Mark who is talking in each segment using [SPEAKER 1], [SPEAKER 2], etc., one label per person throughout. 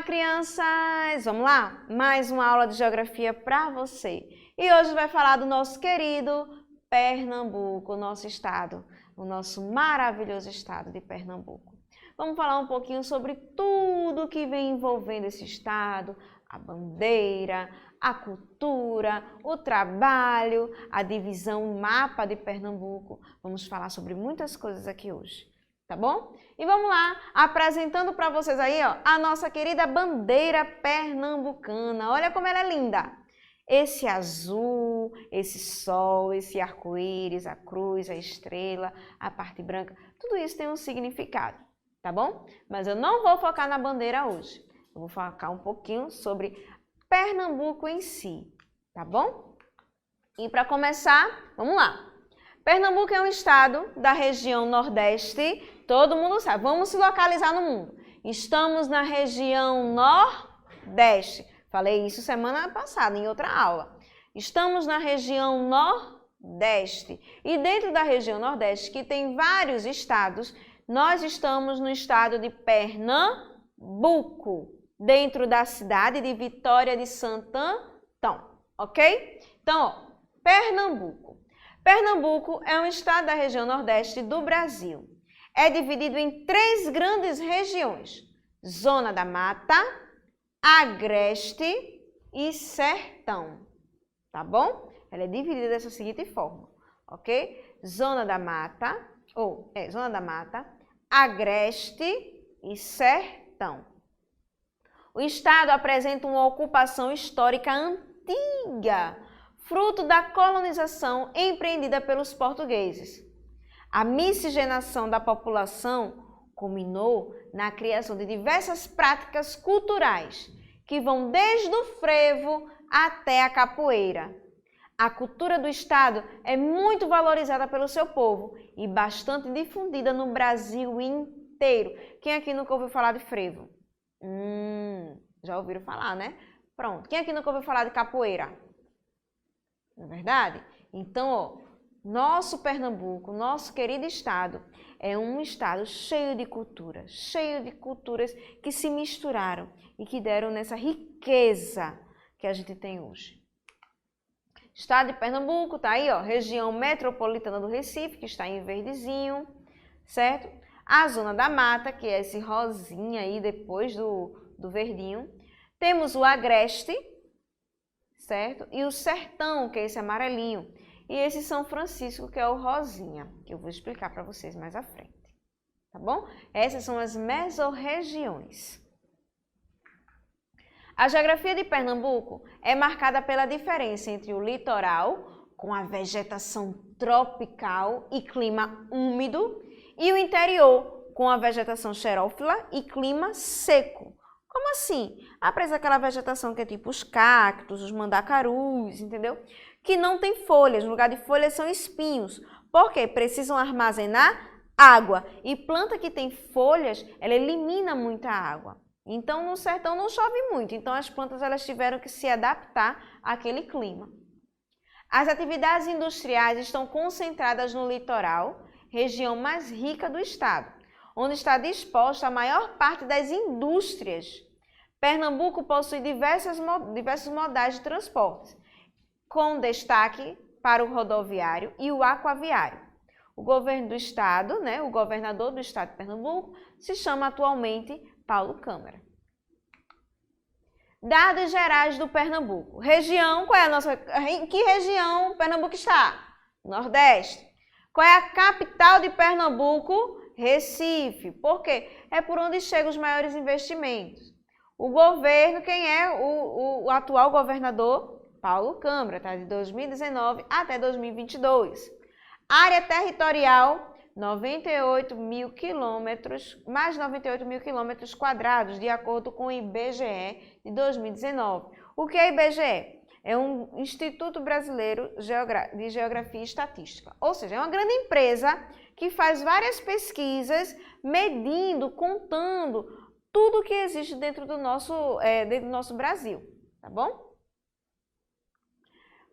[SPEAKER 1] crianças! Vamos lá? Mais uma aula de geografia para você. E hoje vai falar do nosso querido Pernambuco, nosso estado, o nosso maravilhoso estado de Pernambuco. Vamos falar um pouquinho sobre tudo que vem envolvendo esse estado, a bandeira, a cultura, o trabalho, a divisão, o mapa de Pernambuco. Vamos falar sobre muitas coisas aqui hoje. Tá bom? E vamos lá, apresentando para vocês aí, ó, a nossa querida bandeira pernambucana. Olha como ela é linda! Esse azul, esse sol, esse arco-íris, a cruz, a estrela, a parte branca, tudo isso tem um significado, tá bom? Mas eu não vou focar na bandeira hoje. Eu vou focar um pouquinho sobre Pernambuco em si, tá bom? E para começar, vamos lá. Pernambuco é um estado da região Nordeste. Todo mundo sabe. Vamos se localizar no mundo. Estamos na região Nordeste. Falei isso semana passada, em outra aula. Estamos na região Nordeste. E dentro da região Nordeste, que tem vários estados, nós estamos no estado de Pernambuco, dentro da cidade de Vitória de Santo Antão, ok? Então, ó, Pernambuco. Pernambuco é um estado da região Nordeste do Brasil. É dividido em 3 grandes regiões: Zona da Mata, Agreste e Sertão. Tá bom? Ela é dividida dessa seguinte forma, ok? Zona da Mata, Zona da Mata, Agreste e Sertão. O estado apresenta uma ocupação histórica antiga, fruto da colonização empreendida pelos portugueses. A miscigenação da população culminou na criação de diversas práticas culturais, que vão desde o frevo até a capoeira. A cultura do estado é muito valorizada pelo seu povo e bastante difundida no Brasil inteiro. Quem aqui nunca ouviu falar de frevo? Já ouviram falar, né? Pronto. Quem aqui nunca ouviu falar de capoeira? Não é verdade? Então, ó, nosso Pernambuco, nosso querido estado, é um estado cheio de culturas que se misturaram e que deram nessa riqueza que a gente tem hoje. Estado de Pernambuco, tá aí, ó, região metropolitana do Recife, que está em verdezinho, certo? A Zona da Mata, que é esse rosinha aí depois do verdinho. Temos o Agreste, certo? E o Sertão, que é esse amarelinho. E esse São Francisco, que é o rosinha, que eu vou explicar para vocês mais à frente. Tá bom? Essas são as mesorregiões. A geografia de Pernambuco é marcada pela diferença entre o litoral, com a vegetação tropical e clima úmido, e o interior, com a vegetação xerófila e clima seco. Como assim? Aparece aquela vegetação que é tipo os cactos, os mandacarus, entendeu? Que não tem folhas, no lugar de folhas são espinhos. Por quê? Precisam armazenar água. E planta que tem folhas, ela elimina muita água. Então, no sertão não chove muito, então as plantas elas tiveram que se adaptar àquele clima. As atividades industriais estão concentradas no litoral, região mais rica do estado, onde está disposta a maior parte das indústrias. Pernambuco possui diversos modais de transporte, com destaque para o rodoviário e o aquaviário. O governo do estado, o governador do estado de Pernambuco, se chama atualmente Paulo Câmara. Dados gerais do Pernambuco. Região, qual é a nossa? Em que região Pernambuco está? Nordeste. Qual é a capital de Pernambuco? Recife. Por quê? É por onde chegam os maiores investimentos. O governo, quem é o atual governador? Paulo Câmara, tá? De 2019 até 2022. Área territorial, 98 mil quilômetros, mais 98 mil quilômetros quadrados, de acordo com o IBGE de 2019. O que é IBGE? É um Instituto Brasileiro de Geografia e Estatística. Ou seja, é uma grande empresa que faz várias pesquisas, medindo, contando tudo que existe dentro do nosso Brasil, tá bom?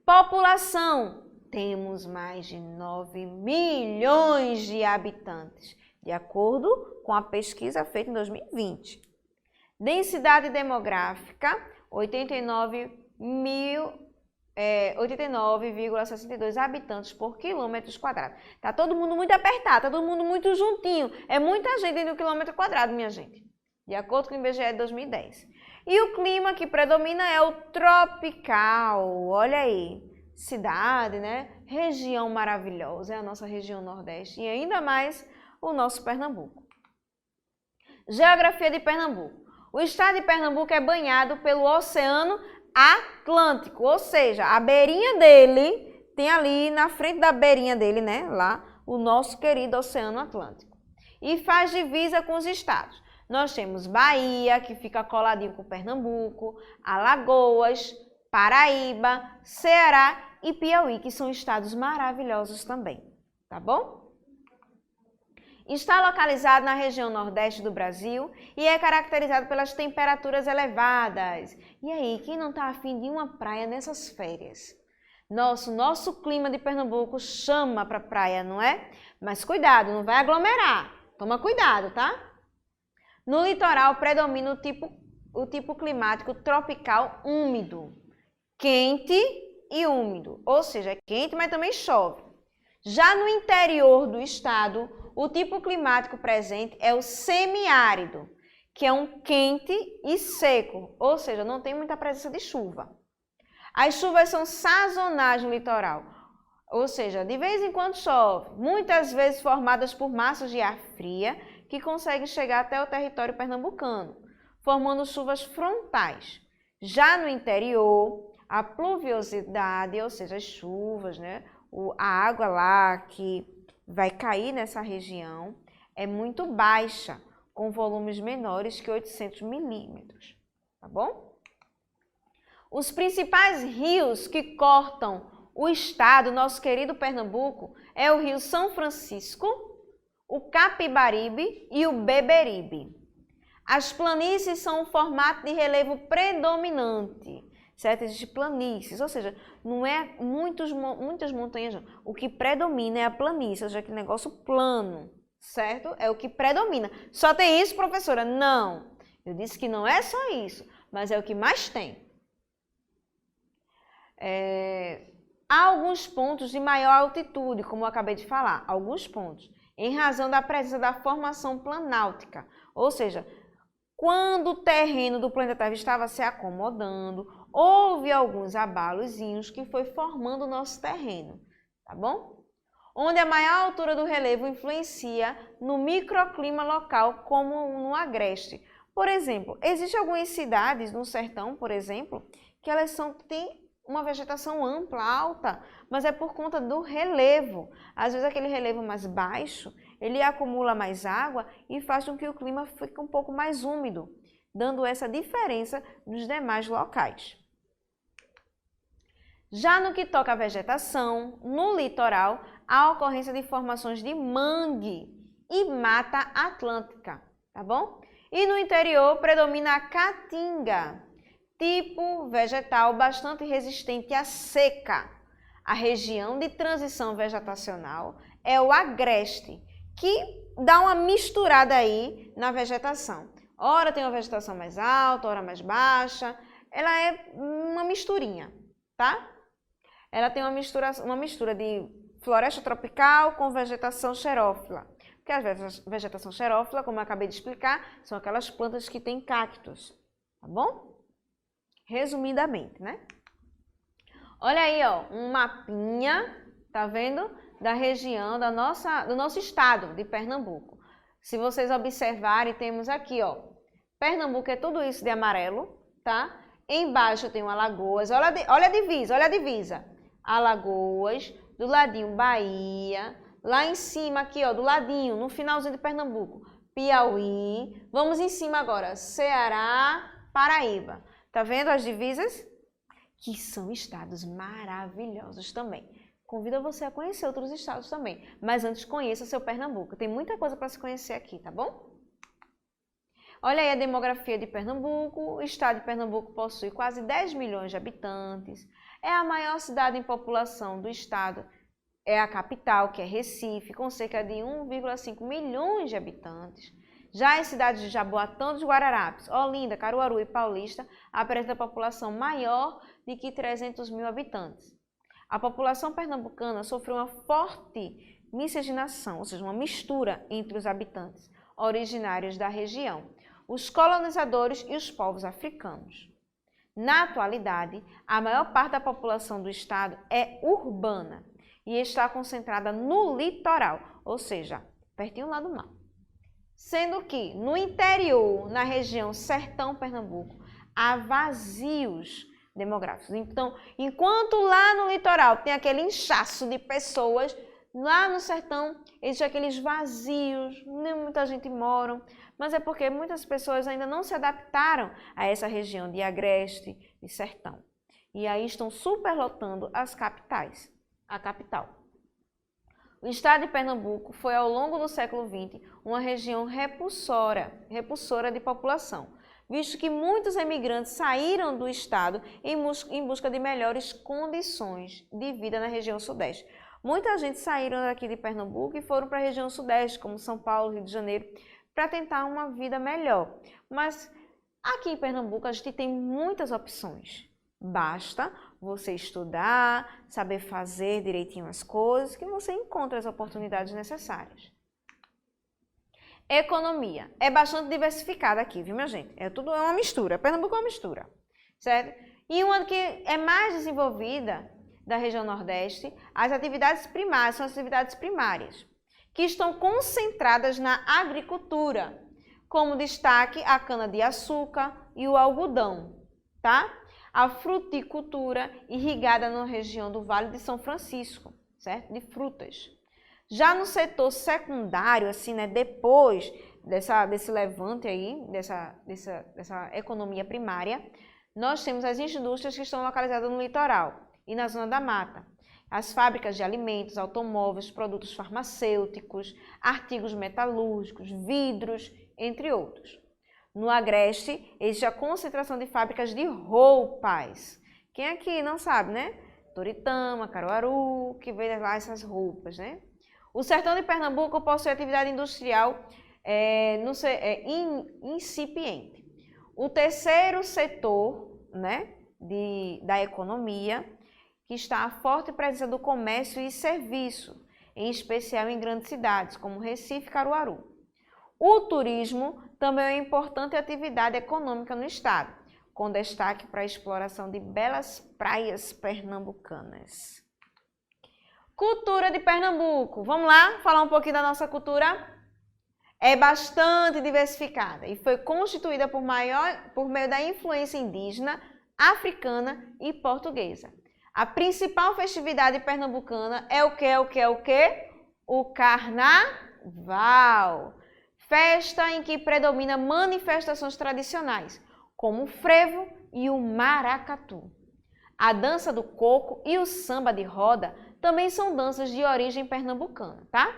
[SPEAKER 1] População. Temos mais de 9 milhões de habitantes, de acordo com a pesquisa feita em 2020. Densidade demográfica, 89,62 habitantes por quilômetro quadrado. Tá todo mundo muito apertado, tá todo mundo muito juntinho. É muita gente dentro do quilômetro quadrado, minha gente. De acordo com o IBGE de 2010. E o clima que predomina é o tropical. Olha aí. Cidade, né? Região maravilhosa. É a nossa região Nordeste. E ainda mais o nosso Pernambuco. Geografia de Pernambuco. O estado de Pernambuco é banhado pelo Oceano Atlântico, ou seja, a beirinha dele, tem ali na frente da beirinha dele, né, lá, o nosso querido Oceano Atlântico. E faz divisa com os estados. Nós temos Bahia, que fica coladinho com Pernambuco, Alagoas, Paraíba, Ceará e Piauí, que são estados maravilhosos também, tá bom? Está localizado na região nordeste do Brasil e é caracterizado pelas temperaturas elevadas. E aí, quem não está afim de uma praia nessas férias? Nosso clima de Pernambuco chama para praia, não é? Mas cuidado, não vai aglomerar. Toma cuidado, tá? No litoral predomina o tipo climático tropical úmido, quente e úmido. Ou seja, é quente, mas também chove. Já no interior do estado, o tipo climático presente é o semiárido, que é um quente e seco, ou seja, não tem muita presença de chuva. As chuvas são sazonais no litoral, ou seja, de vez em quando chove, muitas vezes formadas por massas de ar fria que conseguem chegar até o território pernambucano, formando chuvas frontais. Já no interior, a pluviosidade, ou seja, as chuvas, né, a água lá que vai cair nessa região é muito baixa, com volumes menores que 800 milímetros, tá bom? Os principais rios que cortam o estado, nosso querido Pernambuco, é o rio São Francisco, o Capibaribe e o Beberibe. As planícies são um formato de relevo predominante, certo? Existem planícies, ou seja, não é muitas montanhas, não. O que predomina é a planície, ou seja, aquele negócio plano, certo? É o que predomina. Só tem isso, professora? Não. Eu disse que não é só isso, mas é o que mais tem. Há alguns pontos de maior altitude, como eu acabei de falar, alguns pontos, em razão da presença da formação planáltica, ou seja, quando o terreno do planeta Terra estava se acomodando, houve alguns abalozinhos que foi formando o nosso terreno, tá bom? Onde a maior altura do relevo influencia no microclima local, como no agreste. Por exemplo, existem algumas cidades no sertão, por exemplo, que elas têm uma vegetação ampla, alta, mas é por conta do relevo. Às vezes aquele relevo mais baixo, ele acumula mais água e faz com que o clima fique um pouco mais úmido, dando essa diferença nos demais locais. Já no que toca à vegetação, no litoral, há a ocorrência de formações de mangue e mata atlântica, tá bom? E no interior predomina a caatinga, tipo vegetal bastante resistente à seca. A região de transição vegetacional é o agreste, que dá uma misturada aí na vegetação. Ora tem uma vegetação mais alta, ora mais baixa, ela é uma misturinha, tá? Ela tem uma mistura de floresta tropical com vegetação xerófila. Porque a vegetação xerófila, como eu acabei de explicar, são aquelas plantas que têm cactos, tá bom? Resumidamente, né? Olha aí, ó, um mapinha, tá vendo? Da região do nosso estado de Pernambuco. Se vocês observarem, temos aqui, ó, Pernambuco é tudo isso de amarelo, tá? Embaixo tem o Alagoas, olha a divisa, olha a divisa. Alagoas, do ladinho Bahia, lá em cima aqui, ó, do ladinho, no finalzinho de Pernambuco, Piauí. Vamos em cima agora, Ceará, Paraíba. Tá vendo as divisas? Que são estados maravilhosos também. Convido você a conhecer outros estados também, mas antes conheça seu Pernambuco. Tem muita coisa para se conhecer aqui, tá bom? Olha aí a demografia de Pernambuco. O estado de Pernambuco possui quase 10 milhões de habitantes. É a maior cidade em população do estado. É a capital, que é Recife, com cerca de 1,5 milhões de habitantes. Já as cidades de Jaboatão dos Guararapes, Olinda, Caruaru e Paulista apresentam população maior de que 300 mil habitantes. A população pernambucana sofreu uma forte miscigenação, ou seja, uma mistura entre os habitantes originários da região, os colonizadores e os povos africanos. Na atualidade, a maior parte da população do estado é urbana e está concentrada no litoral, ou seja, pertinho lá do mar. Sendo que no interior, na região Sertão Pernambuco, há vazios demográficos. Então, enquanto lá no litoral tem aquele inchaço de pessoas, lá no sertão existem aqueles vazios, nem muita gente mora, mas é porque muitas pessoas ainda não se adaptaram a essa região de agreste, de sertão. E aí estão superlotando as capitais, a capital. O estado de Pernambuco foi, ao longo do século XX, uma região repulsora de população, visto que muitos emigrantes saíram do estado em busca de melhores condições de vida na região sudeste. Muita gente saíram daqui de Pernambuco e foram para a região sudeste, como São Paulo, Rio de Janeiro, para tentar uma vida melhor. Mas aqui em Pernambuco a gente tem muitas opções. Basta você estudar, saber fazer direitinho as coisas, que você encontra as oportunidades necessárias. Economia. É bastante diversificada aqui, viu, minha gente? É uma mistura. Pernambuco é uma mistura, certo? E uma que é mais desenvolvida da região Nordeste, as atividades primárias, são as atividades primárias, que estão concentradas na agricultura, como destaque a cana-de-açúcar e o algodão, tá? A fruticultura irrigada na região do Vale de São Francisco, certo? De frutas. Já no setor secundário, assim, né, depois desse levante aí, dessa economia primária, nós temos as indústrias que estão localizadas no litoral e na zona da mata. As fábricas de alimentos, automóveis, produtos farmacêuticos, artigos metalúrgicos, vidros, entre outros. No agreste, existe a concentração de fábricas de roupas. Quem aqui não sabe, né? Toritama, Caruaru, que vê lá essas roupas, né? O sertão de Pernambuco possui atividade industrial incipiente. O terceiro setor, né, da economia, que está a forte presença do comércio e serviço, em especial em grandes cidades, como Recife e Caruaru. O turismo também é uma importante atividade econômica no estado, com destaque para a exploração de belas praias pernambucanas. Cultura de Pernambuco. Vamos lá falar um pouquinho da nossa cultura? É bastante diversificada e foi constituída por meio da influência indígena, africana e portuguesa. A principal festividade pernambucana é o quê? O Carnaval. Festa em que predomina manifestações tradicionais, como o frevo e o maracatu. A dança do coco e o samba de roda também são danças de origem pernambucana, tá?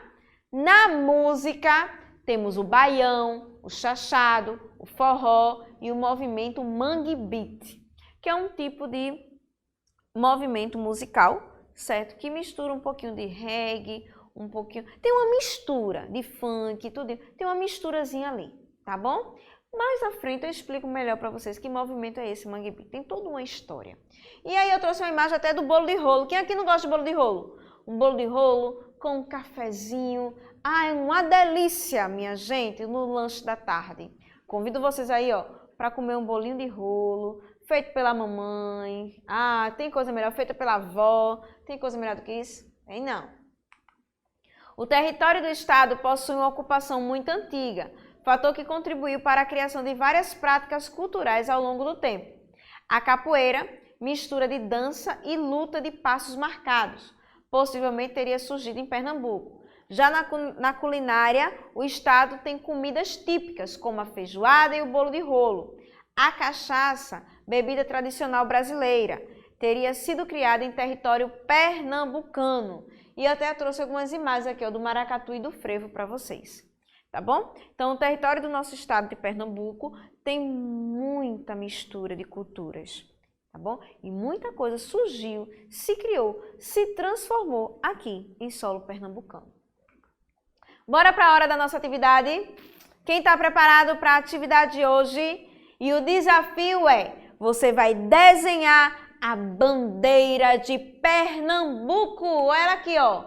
[SPEAKER 1] Na música, temos o baião, o chachado, o forró e o movimento mangue beat, que é um tipo de movimento musical, certo? Que mistura um pouquinho de reggae, tem uma mistura de funk, tudo, tem uma misturazinha ali, tá bom? Mais à frente eu explico melhor para vocês que movimento é esse mangue beat, tem toda uma história. E aí eu trouxe uma imagem até do bolo de rolo. Quem aqui não gosta de bolo de rolo? Um bolo de rolo com um cafezinho. É uma delícia, minha gente, no lanche da tarde. Convido vocês aí, ó, para comer um bolinho de rolo, feito pela mamãe. Tem coisa melhor, feita pela avó. Tem coisa melhor do que isso? Tem não. O território do estado possui uma ocupação muito antiga, fator que contribuiu para a criação de várias práticas culturais ao longo do tempo. A capoeira, mistura de dança e luta de passos marcados, possivelmente teria surgido em Pernambuco. Já na culinária, o estado tem comidas típicas, como a feijoada e o bolo de rolo. A cachaça, bebida tradicional brasileira, teria sido criada em território pernambucano. E eu até trouxe algumas imagens aqui, ó, do maracatu e do frevo para vocês, tá bom? Então, o território do nosso estado de Pernambuco tem muita mistura de culturas, tá bom? E muita coisa surgiu, se criou, se transformou aqui em solo pernambucano. Bora para a hora da nossa atividade? Quem está preparado para a atividade de hoje? E o desafio é, você vai desenhar a bandeira de Pernambuco. Olha ela aqui, ó.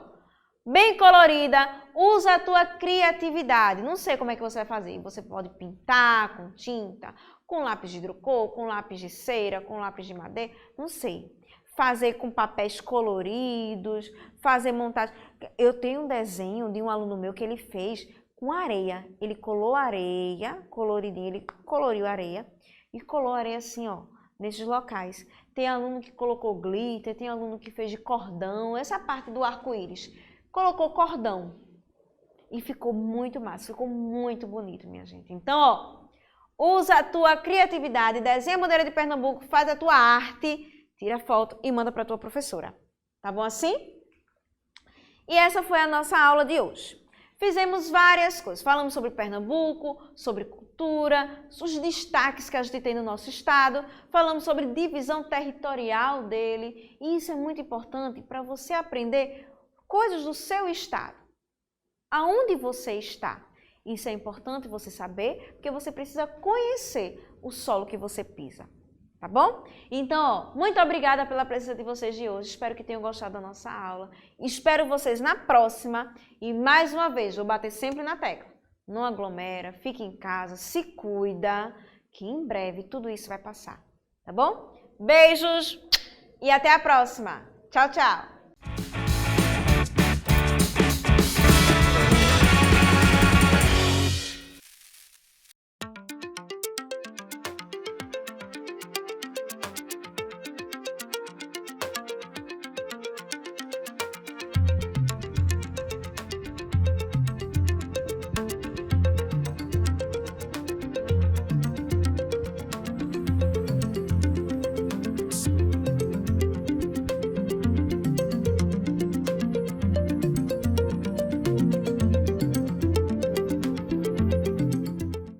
[SPEAKER 1] Bem colorida. Usa a tua criatividade. Não sei como é que você vai fazer. Você pode pintar com tinta, com lápis de hidrocor, com lápis de cera, com lápis de madeira. Não sei. Fazer com papéis coloridos, fazer montagem. Eu tenho um desenho de um aluno meu que ele fez com areia. Ele colou areia, coloridinho, ele coloriu areia e colou areia assim, ó, nesses locais. Tem aluno que colocou glitter, tem aluno que fez de cordão, essa parte do arco-íris. Colocou cordão e ficou muito massa, ficou muito bonito, minha gente. Então, ó, usa a tua criatividade, desenha a bandeira de Pernambuco, faz a tua arte, tira foto e manda para a tua professora. Tá bom assim? E essa foi a nossa aula de hoje. Fizemos várias coisas. Falamos sobre Pernambuco, sobre cultura, os destaques que a gente tem no nosso estado. Falamos sobre divisão territorial dele. E isso é muito importante para você aprender coisas do seu estado. Aonde você está. Isso é importante você saber, porque você precisa conhecer o solo que você pisa. Tá bom? Então, ó, muito obrigada pela presença de vocês de hoje. Espero que tenham gostado da nossa aula. Espero vocês na próxima. E mais uma vez, vou bater sempre na tecla. Não aglomera, fique em casa, se cuida, que em breve tudo isso vai passar. Tá bom? Beijos e até a próxima. Tchau, tchau.